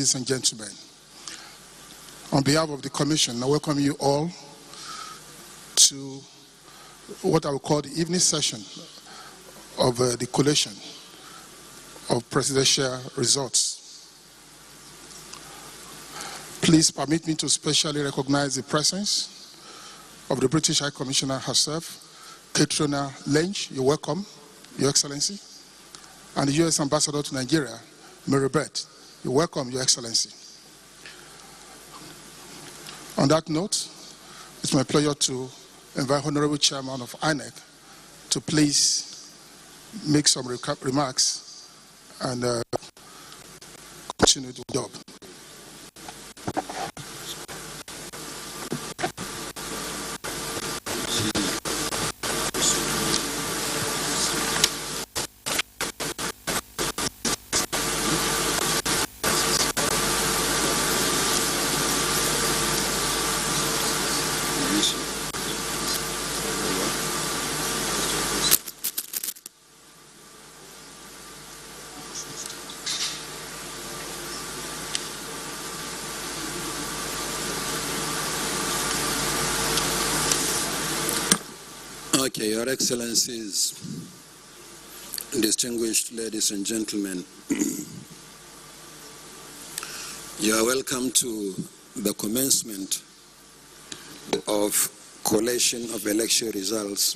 ladies and gentlemen. On behalf of the Commission, I welcome you all to what I will call the evening session of the collation of presidential results. Please permit me to specially recognize the presence of the British High Commissioner herself, Katrina Lynch. You're welcome, Your Excellency. And the U.S. Ambassador to Nigeria, Mary Beth. You're welcome, Your Excellency. On that note, it's my pleasure to invite Honorable Chairman of INEC to please make some remarks and continue the job. Okay, Your Excellencies, distinguished ladies and gentlemen, you are welcome to the commencement of collation of election results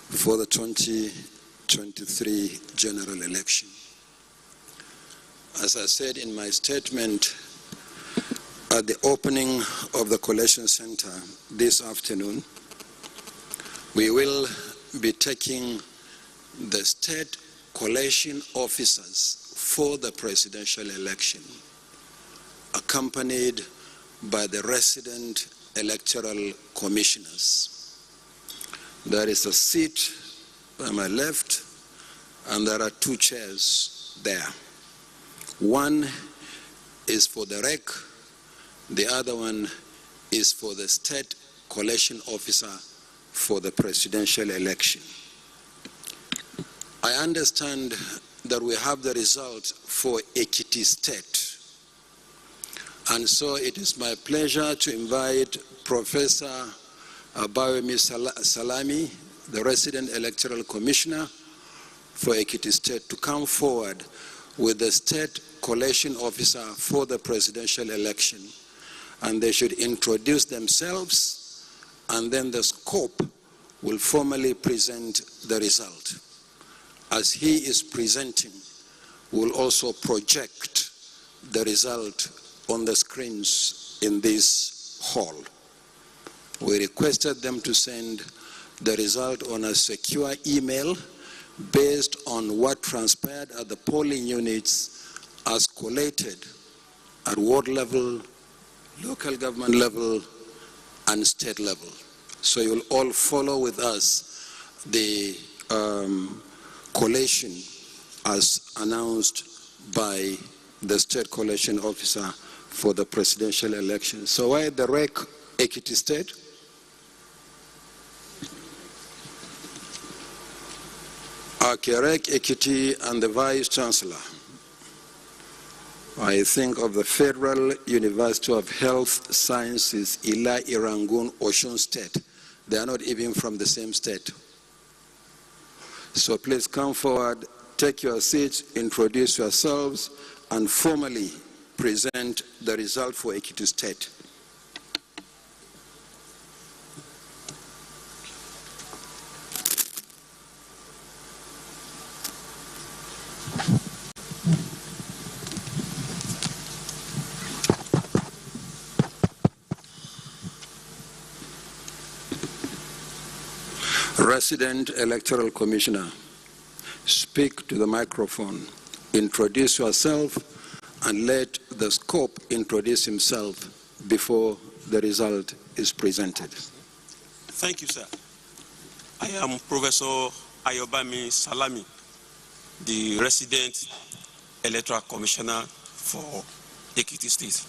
for the 2023 general election. As I said in my statement at the opening of the collation center this afternoon, we will be taking the state collation officers for the presidential election, accompanied by the resident electoral commissioners. There is a seat by my left, and there are two chairs there. One is for the REC, the other one is for the state collation officer for the presidential election. I understand that we have the result for Ekiti State. And so it is my pleasure to invite Professor Abuja Salami, the resident electoral commissioner for Ekiti State, to come forward with the state collation officer for the presidential election. And they should introduce themselves, and then the scope will formally present the result. As he is presenting, we'll also project the result on the screens in this hall. We requested them to send the result on a secure email based on what transpired at the polling units as collated at ward level, local government level, and state level. So you'll all follow with us the collation as announced by the state collation officer for the presidential election. So why the REC Ekiti State? Okay, REC Ekiti and the Vice Chancellor. I think of the Federal University of Health Sciences, Ila Irangun, Osun State. They are not even from the same state. So please come forward, take your seats, introduce yourselves, and formally present the result for Ekiti State. Resident Electoral Commissioner, speak to the microphone, introduce yourself, and let the scope introduce himself before the result is presented. Thank you, sir. I am Professor Ayobami Salami, the Resident Electoral Commissioner for Ekiti State.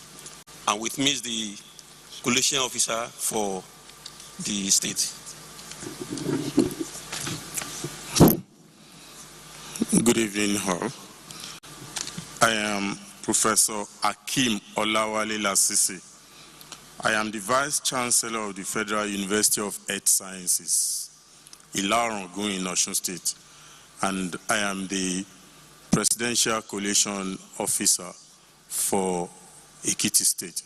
And with me is the collation officer for the state. Good evening, all. I am Professor Akim Olawale Lasisi. I am the Vice Chancellor of the Federal University of Earth Sciences, Ilorin in Osun State, and I am the Presidential Collation Officer for Ekiti State.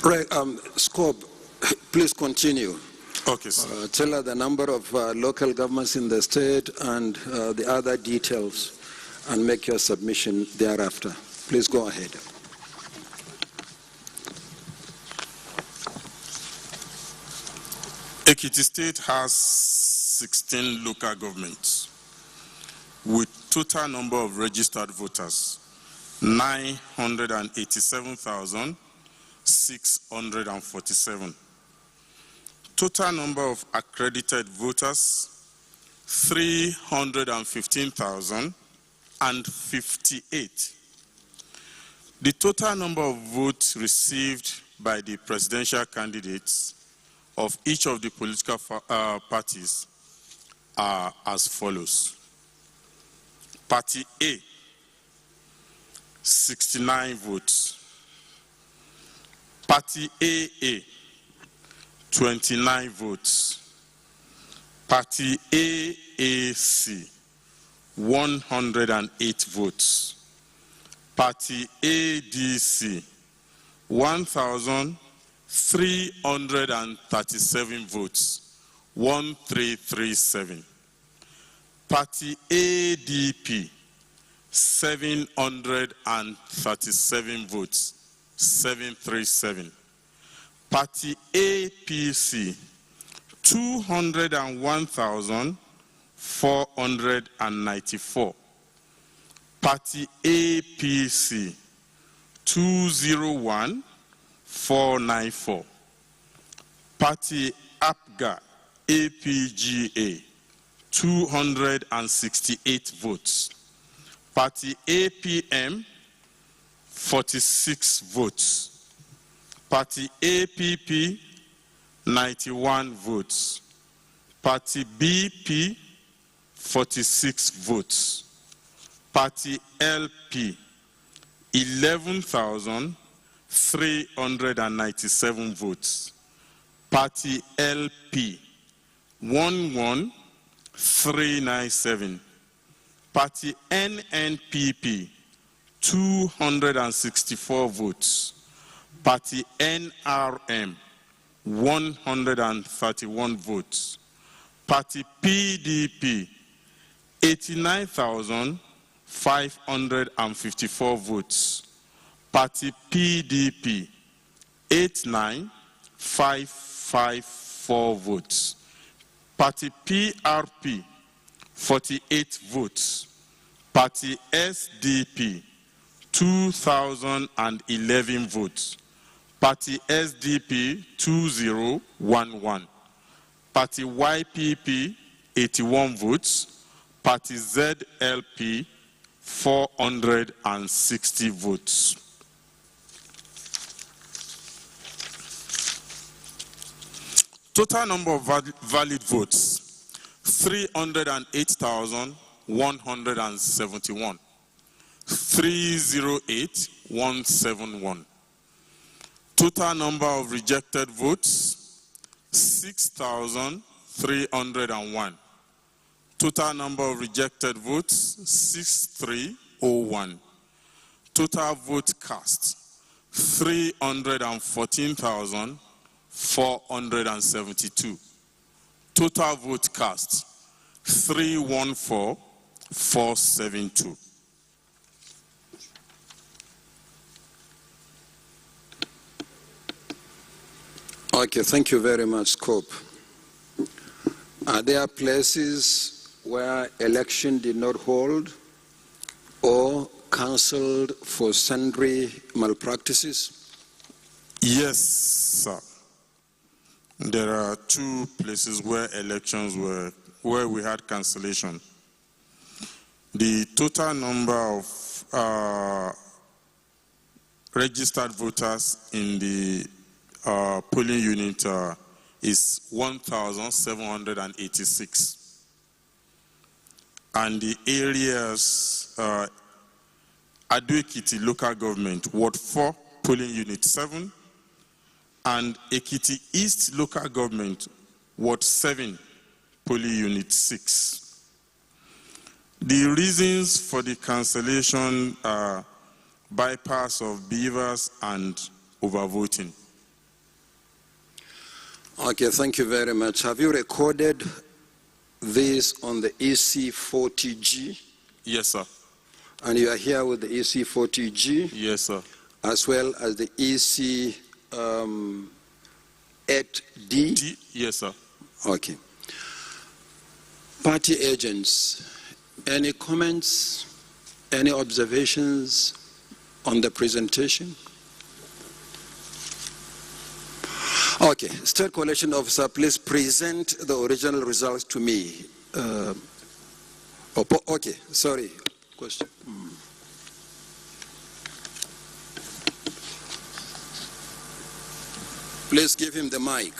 Right, Scope, please continue. Okay, sir. Tell us the number of local governments in the state and the other details, and make your submission thereafter. Please go ahead. Ekiti State has 16 local governments with total number of registered voters, 987,647. Total number of accredited voters, 315,058. The total number of votes received by the presidential candidates of each of the political parties are as follows. Party A, 69 votes. Party AA, 29 votes. Party AAC, 108 votes. Party ADC, 1,337 votes, 1337. Party ADP, 737 votes, 737. Party APC, 201,494. Party APC, 201,494. Party APGA, APGA, 268 votes. Party APM, 46 votes. Party APP, 91 votes. Party BP, 46 votes. Party LP, 11,397 votes. Party LP, 11,397. Party NNPP, 264 votes. Party NRM, 131 votes. Party PDP, 89,554 votes. Party PDP, 89,554 votes. Party PRP, 48 votes. Party SDP, 2,011 votes. Party SDP, 2011. Party YPP, 81 votes. Party ZLP, 460 votes. Total number of valid votes, 308,171. 308,171. Total number of rejected votes, 6,301. Total number of rejected votes, 6,301. Total vote cast, 314,472. Total vote cast, 314,472. Okay, thank you very much, Scope. Are there places where election did not hold or cancelled for sundry malpractices? Yes, sir. There are 2 places where where we had cancellation. The total number of registered voters in the polling unit is 1,786. And the areas, Ekiti local government, Ward 4, polling unit 7, and Ekiti East local government, Ward 7, polling unit 6. The reasons for the cancellation are bypass of beavers and overvoting. Okay, thank you very much. Have you recorded this on the EC40G? Yes, sir. And you are here with the EC40G? Yes, sir. As well as the EC8D? Yes, sir. Okay. Party agents, any comments, any observations on the presentation? Okay, State Collation Officer, please present the original results to me. Okay, sorry, question. Please give him the mic.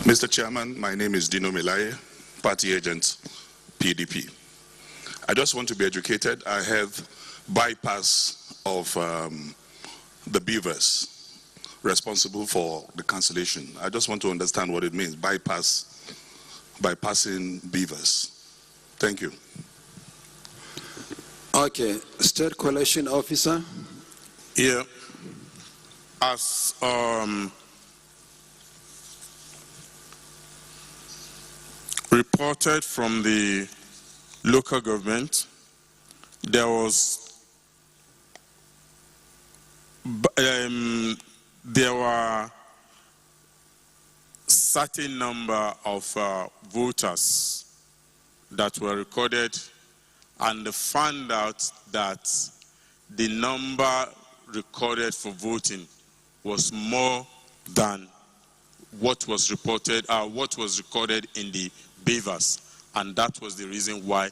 Mr. Chairman, my name is Dino Melaye, party agent, PDP. I just want to be educated. I have bypass of the beavers responsible for the cancellation. I just want to understand what it means, bypassing beavers. Thank you. Okay, State Collation Officer. Yeah. As reported from the local government, there were certain number of voters that were recorded, and they found out that the number recorded for voting was more than what was reported, what was recorded in the beavers, and that was the reason why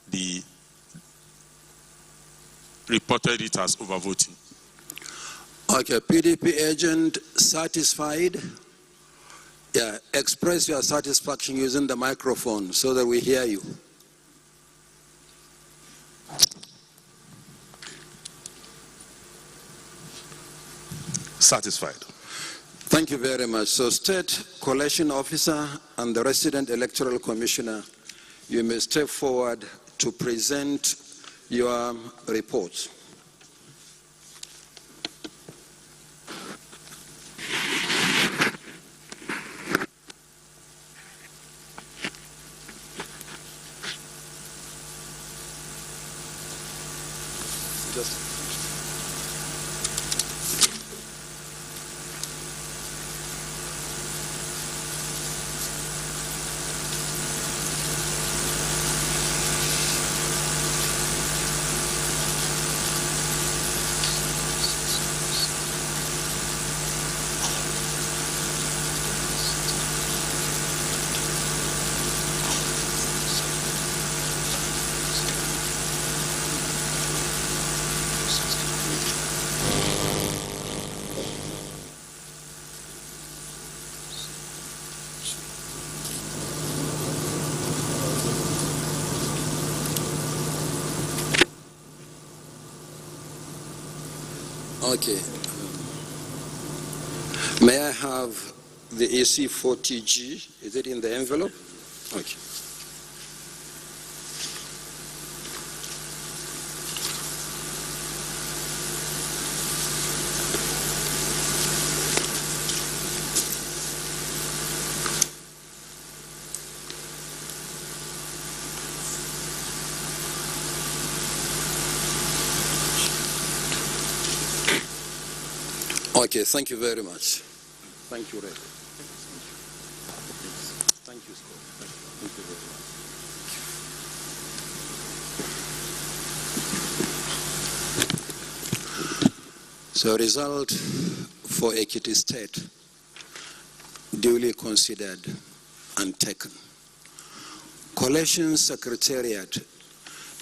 they reported it as overvoting. Okay, PDP agent, satisfied? Yeah, express your satisfaction using the microphone so that we hear you. Satisfied. Thank you very much. So, State Collation Officer and the Resident Electoral Commissioner, you may step forward to present your reports. Okay. May I have the AC40G? Is it in the envelope? Okay. Okay, thank you very much. Thank you, Ray. Thank you, Scott. Thank you very much. So, result for Ekiti State, duly considered and taken. Collation Secretariat,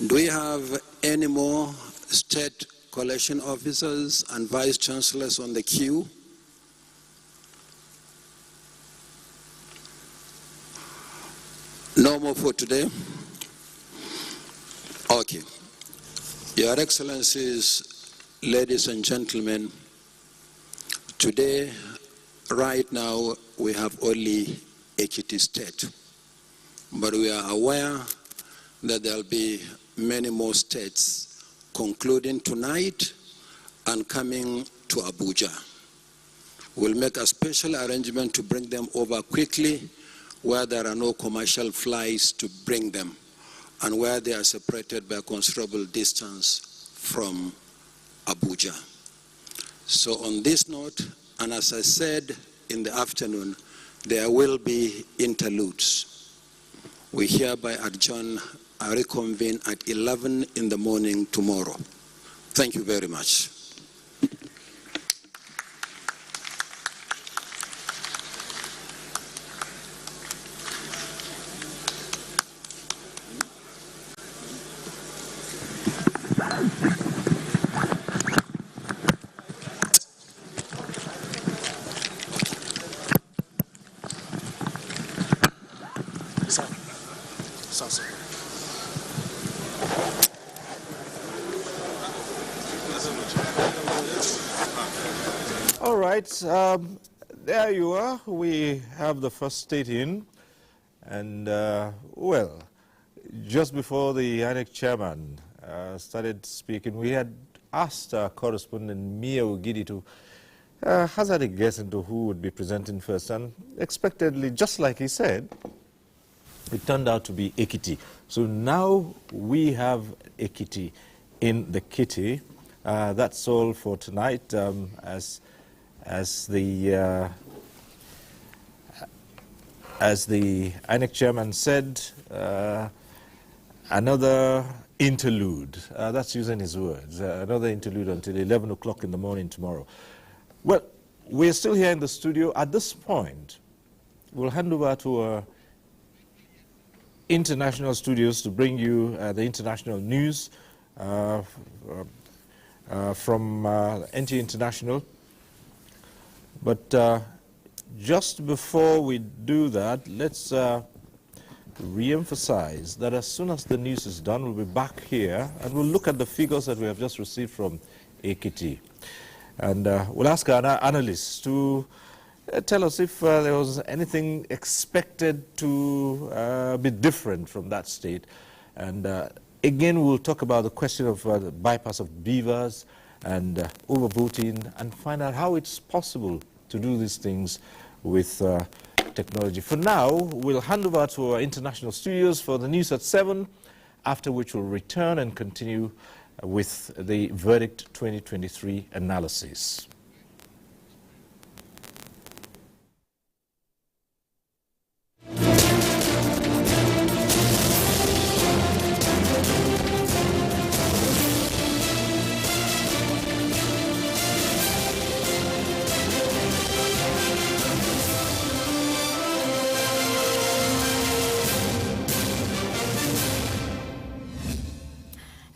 do we have any more state collation officers and vice chancellors on the queue? No more for today? Okay. Your Excellencies, ladies and gentlemen, today, right now, we have only Ekiti State, but we are aware that there will be many more states concluding tonight and coming to Abuja. We'll make a special arrangement to bring them over quickly where there are no commercial flights to bring them and where they are separated by a considerable distance from Abuja. So on this note, and as I said in the afternoon, there will be interludes. We hereby adjourn and reconvene at 11 in the morning tomorrow. Thank you very much. All right, there you are. We have the first state in. And, well, just before the INEC chairman started speaking, we had asked our correspondent, Mia Ugidi, to hazard a guess into who would be presenting first. And expectedly, just like he said, it turned out to be Ekiti. So now we have Ekiti in the kitty. That's all for tonight. As the INEC chairman said, another interlude. That's using his words. Another interlude until 11 o'clock in the morning tomorrow. Well, we're still here in the studio. At this point, we'll hand over to our international studios to bring you the international news from NTA International. But just before we do that, let's re-emphasize that as soon as the news is done, we'll be back here and we'll look at the figures that we have just received from Ekiti. And we'll ask our analysts to tell us if there was anything expected to be different from that state. And again, we'll talk about the question of the bypass of beavers and overboating and find out how it's possible to do these things with technology. For now, we'll hand over to our international studios for the news at 7, after which we'll return and continue with the Verdict 2023 analysis.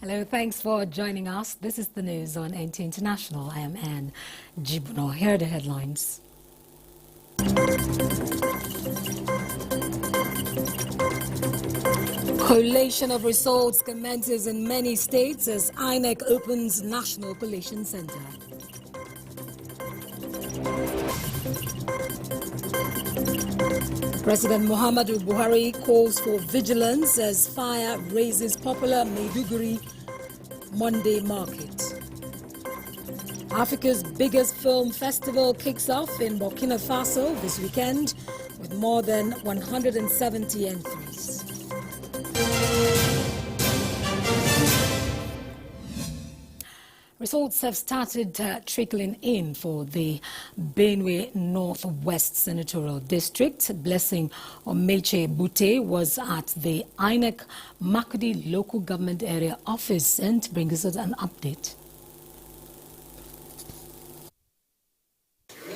Hello, thanks for joining us. This is the news on NTA International. I am Anne Jibuno. Here are the headlines. Collation of results commences in many states as INEC opens National Collation Center. President Muhammadu Buhari calls for vigilance as fire raises popular Maiduguri Monday market. Africa's biggest film festival kicks off in Burkina Faso this weekend with more than 170 entries. Results have started trickling in for the Benue Northwest Senatorial District. Blessing Omeche Bute was at the INEC Makudi Local Government Area Office and brings us an update.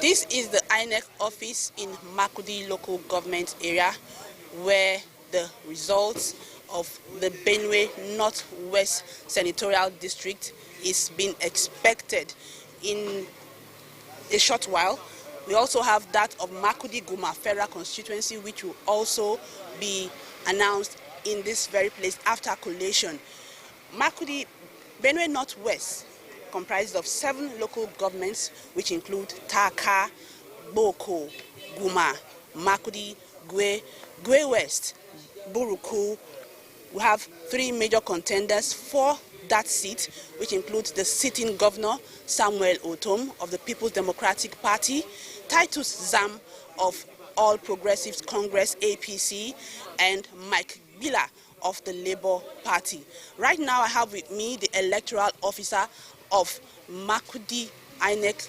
This is the INEC office in Makudi Local Government Area where the results of the Benue Northwest Senatorial District is being expected in a short while. We also have that of Makudi Guma Federal constituency, which will also be announced in this very place after collation. Makudi Benue Northwest comprises of 7 local governments, which include Taka, Boko, Guma, Makudi, Gwe West, Buruku. We have 3 major contenders for that seat, which includes the sitting governor, Samuel Otom of the People's Democratic Party, Titus Zam of All Progressives Congress, APC, and Mike Bila of the Labour Party. Right now I have with me the electoral officer of Makudi INEC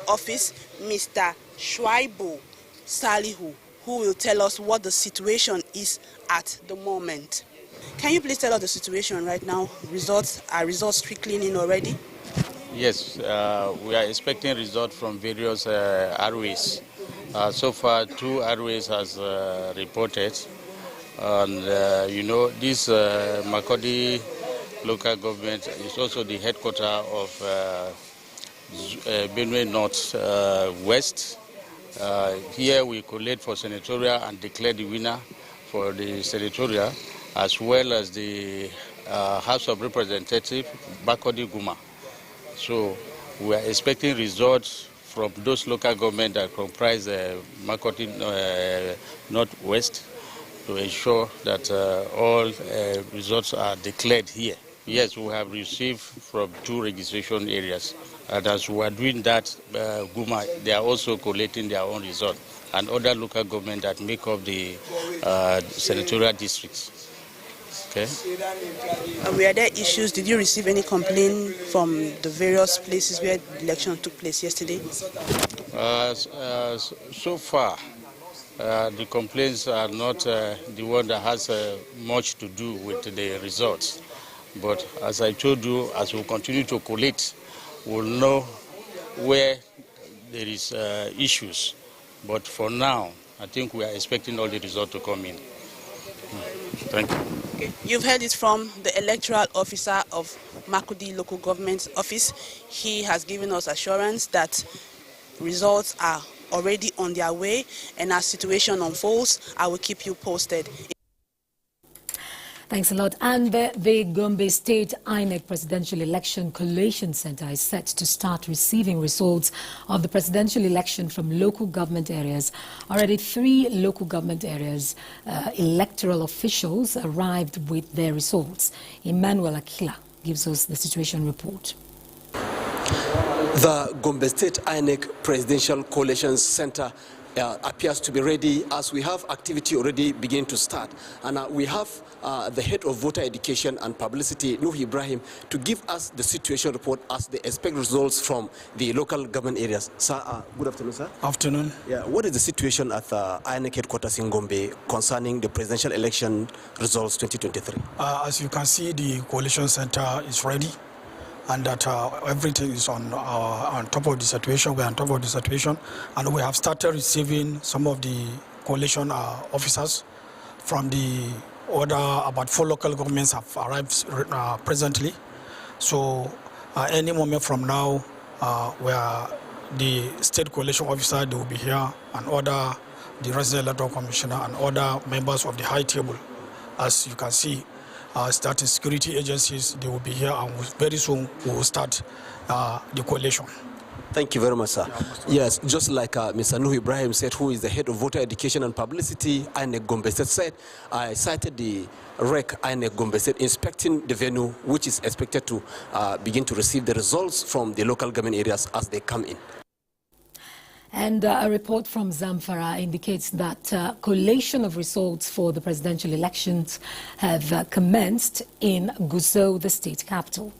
office, Mr. Shuaibu Salihu, who will tell us what the situation is at the moment. Can you please tell us the situation right now? Are results trickling in already? Yes, we are expecting results from various ROAs. So far, 2 ROAs has reported. And, you know, this Makodi local government is also the headquarters of Benue North West. Here we collate for senatorial and declare the winner for the senatorial, as well as the House of Representatives, Bakodi Guma. So we are expecting results from those local governments that comprise Makodi Northwest to ensure that all results are declared here. Yes, we have received from 2 registration areas. And as we are doing that, Guma, they are also collating their own results, and other local governments that make up the senatorial districts. Okay. Were there issues? Did you receive any complaint from the various places where the election took place yesterday? So far, the complaints are not the one that has much to do with the results. But as I told you, as we continue to collate, we'll know where there is issues. But for now, I think we are expecting all the results to come in. Thank you. Okay. You've heard it from the electoral officer of Makudi Local Government Office. He has given us assurance that results are already on their way, and as situation unfolds, I will keep you posted. Thanks a lot. And the Gombe State INEC Presidential Election Collation Center is set to start receiving results of the presidential election from local government areas. Already 3 local government areas electoral officials arrived with their results. Emmanuel Akila gives us the situation report. The Gombe State INEC Presidential Collation Center appears to be ready, as we have activity already beginning to start. And we have the head of voter education and publicity, Nuh Ibrahim, to give us the situation report as they expect results from the local government areas. Sir, good afternoon, sir. Afternoon. Yeah, what is the situation at the INEC headquarters in Gombe concerning the presidential election results 2023? As you can see, the coalition center is ready, and that everything is on top of the situation. We're on top of the situation, and we have started receiving some of the coalition officers from the order. About 4 local governments have arrived presently. So any moment from now, where the state coalition officer, they will be here, and order the resident electoral commissioner and other members of the high table. As you can see, starting security agencies, they will be here, and very soon we will start the coalition. Thank you very much, sir. Yes, just like Mr. Nuh Ibrahim said, who is the head of voter education and publicity, INEC Gombe State said, I cited the REC INEC Gombe State inspecting the venue, which is expected to begin to receive the results from the local government areas as they come in. And a report from Zamfara indicates that collation of results for the presidential elections have commenced in Gusau, the state capital.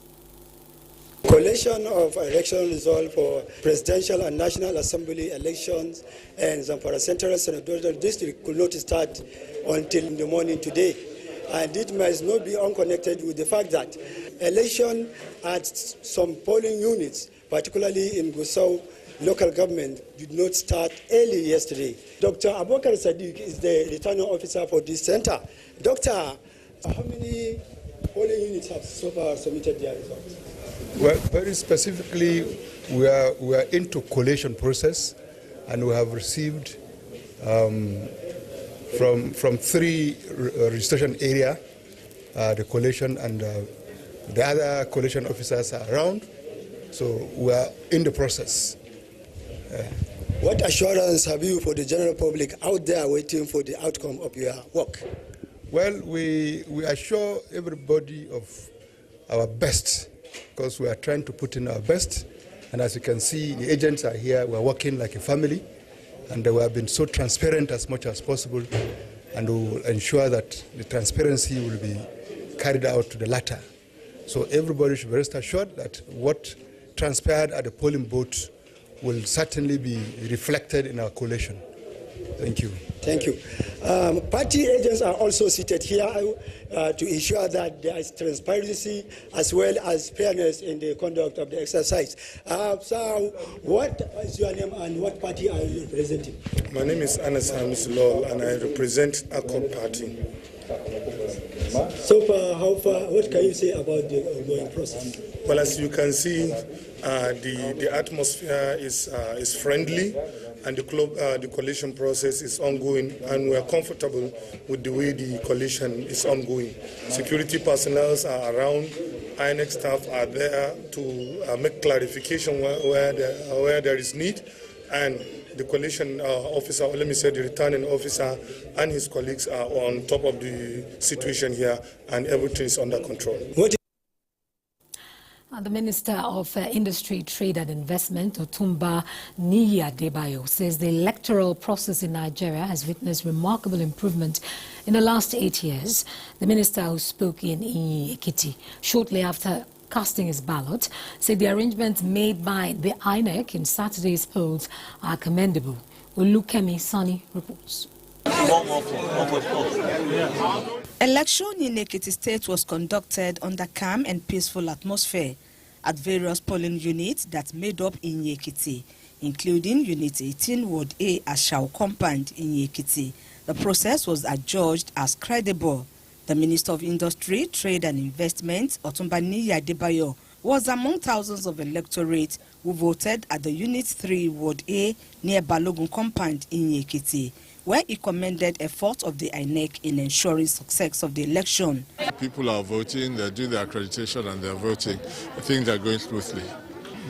Collation of election result for presidential and national assembly elections and Zamfara Central Senatorial District could not start until in the morning today. And it must not be unconnected with the fact that election at some polling units, particularly in Gusau local government, did not start early yesterday. Dr. Abubakar Sadiq is the returning officer for this center. Doctor, how many polling units have so far submitted their results? Well, very specifically, we are into collation process, and we have received from 3 registration area the collation, and the other collation officers are around, so we are in the process. What assurance have you for the general public out there waiting for the outcome of your work? Well, we assure everybody of our best, because we are trying to put in our best. And as you can see, the agents are here. We are working like a family, and we have been so transparent as much as possible, and we will ensure that the transparency will be carried out to the latter. So everybody should rest assured that what transpired at the polling booth will certainly be reflected in our collation. Thank you. Thank you. Party agents are also seated here to ensure that there is transparency as well as fairness in the conduct of the exercise. So what is your name and what party are you representing? My name is Anas Hamis Lol, and I represent Accord Party. So far, how far, what can you say about the ongoing process? Well, as you can see, the atmosphere is friendly, and the coalition process is ongoing, and we are comfortable with the way the coalition is ongoing. Security personnel are around, INEC staff are there to make clarification where there is need, and the coalition officer, or let me say the returning officer, and his colleagues are on top of the situation here, and everything is under control. The Minister of Industry, Trade and Investment, Otumba Niyi-Adebayo, says the electoral process in Nigeria has witnessed remarkable improvement in the last 8 years. The minister, who spoke in Ekiti shortly after casting his ballot, said the arrangements made by the INEC in Saturday's polls are commendable. Olukemi Sani reports. Election in Ekiti State was conducted under calm and peaceful atmosphere at various polling units that made up in Ekiti, including Unit 18, Ward A, Ashau Compound in Ekiti. The process was adjudged as credible. The Minister of Industry, Trade and Investment, Otumba Niyi-Adebayo, was among thousands of electorate who voted at the Unit 3, Ward A, near Balogun Compound in Ekiti, where he commended efforts of the INEC in ensuring success of the election. People are voting, they're doing their accreditation and they're voting. I think they're going smoothly.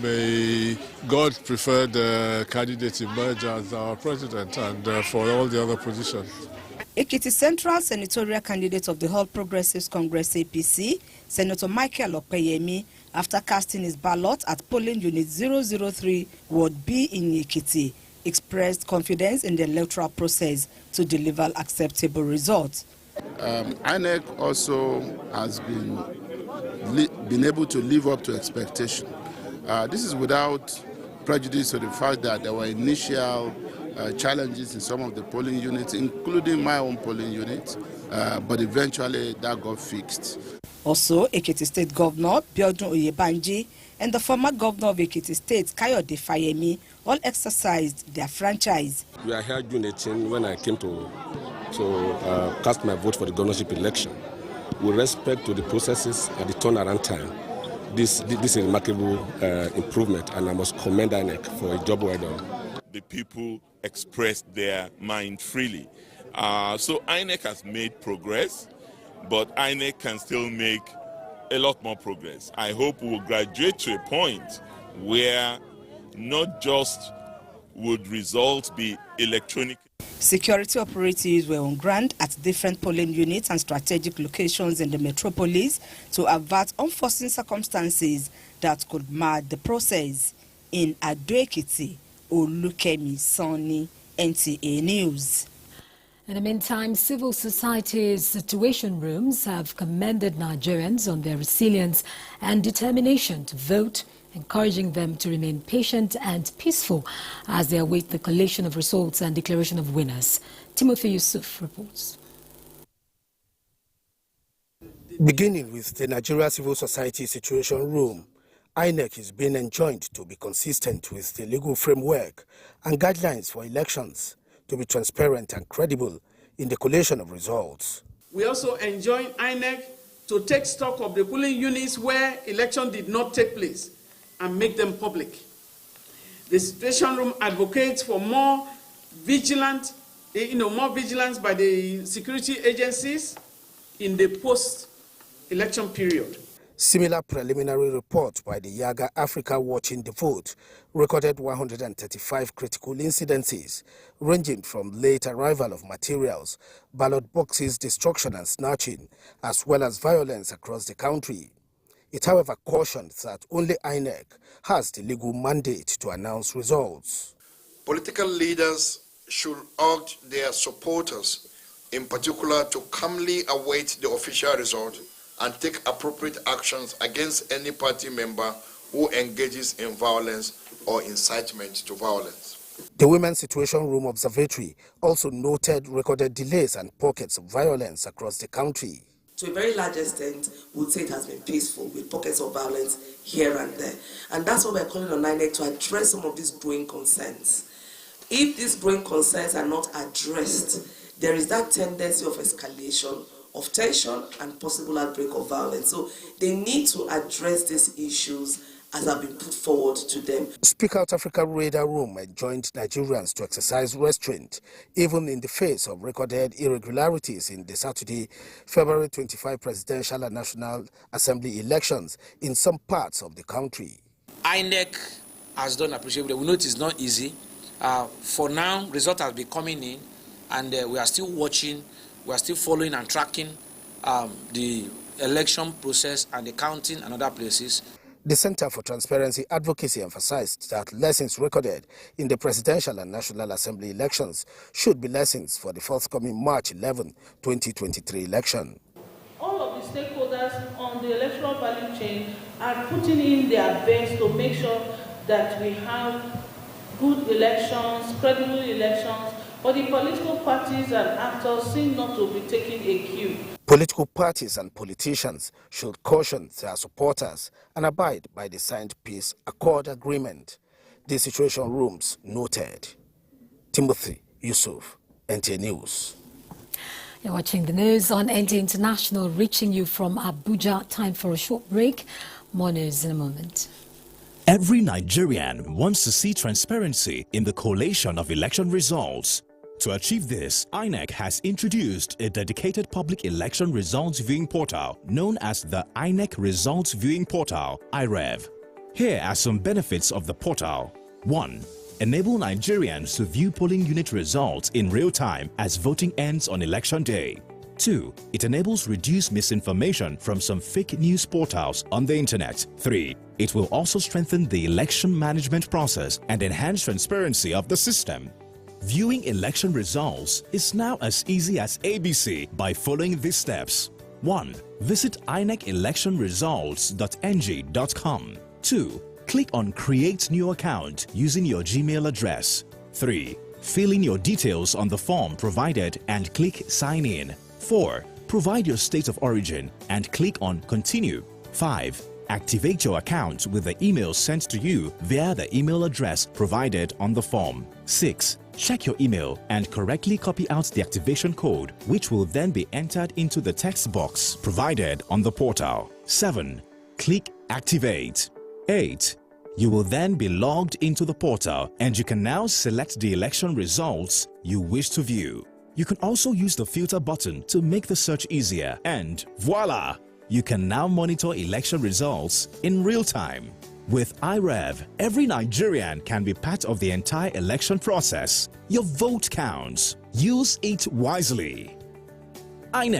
May God prefer the candidate emerge as our president and for all the other positions. Ekiti Central Senatorial candidate of the All Progressives Congress APC, Senator Michael Opeyemi, after casting his ballot at polling unit 003 Ward B in Ekiti, expressed confidence in the electoral process to deliver acceptable results. INEC also has been able to live up to expectation. This is without prejudice to the fact that there were initial challenges in some of the polling units, including my own polling unit, but eventually that got fixed. Also, Ekiti State Governor Biodun Oyebanji and the former governor of Ekiti State, Kayode Fayemi, all exercised their franchise. We are here June 18 when I came to cast my vote for the governorship election. With respect to the processes and the turnaround time, this is a remarkable improvement, and I must commend INEC for a job well done. The people expressed their mind freely. So INEC has made progress, but INEC can still make a lot more progress. I hope we will graduate to a point where not just would results be electronic. Security operatives were on ground at different polling units and strategic locations in the metropolis to avert unforeseen circumstances that could mar the process. In Ado Ekiti, Olukemi Sani, NTA News. In the meantime, civil society's situation rooms have commended Nigerians on their resilience and determination to vote, encouraging them to remain patient and peaceful as they await the collation of results and declaration of winners. Timothy Yusuf reports. Beginning with the Nigeria Civil Society Situation Room, INEC is being enjoined to be consistent with the legal framework and guidelines for elections, to be transparent and credible in the collation of results. We also enjoin INEC to take stock of the polling units where election did not take place and make them public. The Situation Room advocates for more vigilance by the security agencies in the post-election period. Similar preliminary report by the Yaga Africa Watching the Vote recorded 135 critical incidences, ranging from late arrival of materials, ballot boxes destruction and snatching, as well as violence across the country. It, however, cautioned that only INEC has the legal mandate to announce results. Political leaders should urge their supporters, in particular, to calmly await the official result and take appropriate actions against any party member who engages in violence or incitement to violence. The Women's Situation Room Observatory also noted recorded delays and pockets of violence across the country. To a very large extent, we would say it has been peaceful with pockets of violence here and there. And that's why we're calling on INEC to address some of these growing concerns. If these growing concerns are not addressed, there is that tendency of escalation, of tension and possible outbreak of violence. So they need to address these issues as have been put forward to them. Speak Out Africa Radar Room enjoined Nigerians to exercise restraint, even in the face of recorded irregularities in the Saturday, February 25 presidential and National Assembly elections in some parts of the country. INEC has done appreciably. We know it is not easy. For now, results have been coming in, and we are still watching. We are still following and tracking the election process and the counting and other places. The Center for Transparency Advocacy emphasized that lessons recorded in the presidential and National Assembly elections should be lessons for the forthcoming March 11, 2023 election. All of the stakeholders on the electoral value chain are putting in their best to make sure that we have good elections, credible elections, but the political parties and actors seem not to be taking a cue. Political parties and politicians should caution their supporters and abide by the signed peace accord agreement. The Situation Rooms noted. Timothy Yusuf, NTA News. You're watching the news on NTA International, reaching you from Abuja. Time for a short break. More news in a moment. Every Nigerian wants to see transparency in the collation of election results. To achieve this, INEC has introduced a dedicated public election results viewing portal known as the INEC Results Viewing Portal, IReV. Here are some benefits of the portal. 1. Enable Nigerians to view polling unit results in real time as voting ends on election day. 2. It enables reduced misinformation from some fake news portals on the internet. 3. It will also strengthen the election management process and enhance transparency of the system. Viewing election results is now as easy as ABC by following these steps. 1. Visit INECelectionresults.ng.com. 2. Click on Create New Account using your Gmail address. 3. Fill in your details on the form provided and click Sign In. 4. Provide your state of origin and click on Continue. 5. Activate your account with the email sent to you via the email address provided on the form. 6. Check your email and correctly copy out the activation code, which will then be entered into the text box provided on the portal. 7. Click Activate. 8. You will then be logged into the portal and you can now select the election results you wish to view. You can also use the filter button to make the search easier, and voila! You can now monitor election results in real time. With IReV, every Nigerian can be part of the entire election process. Your vote counts. Use it wisely. INEC.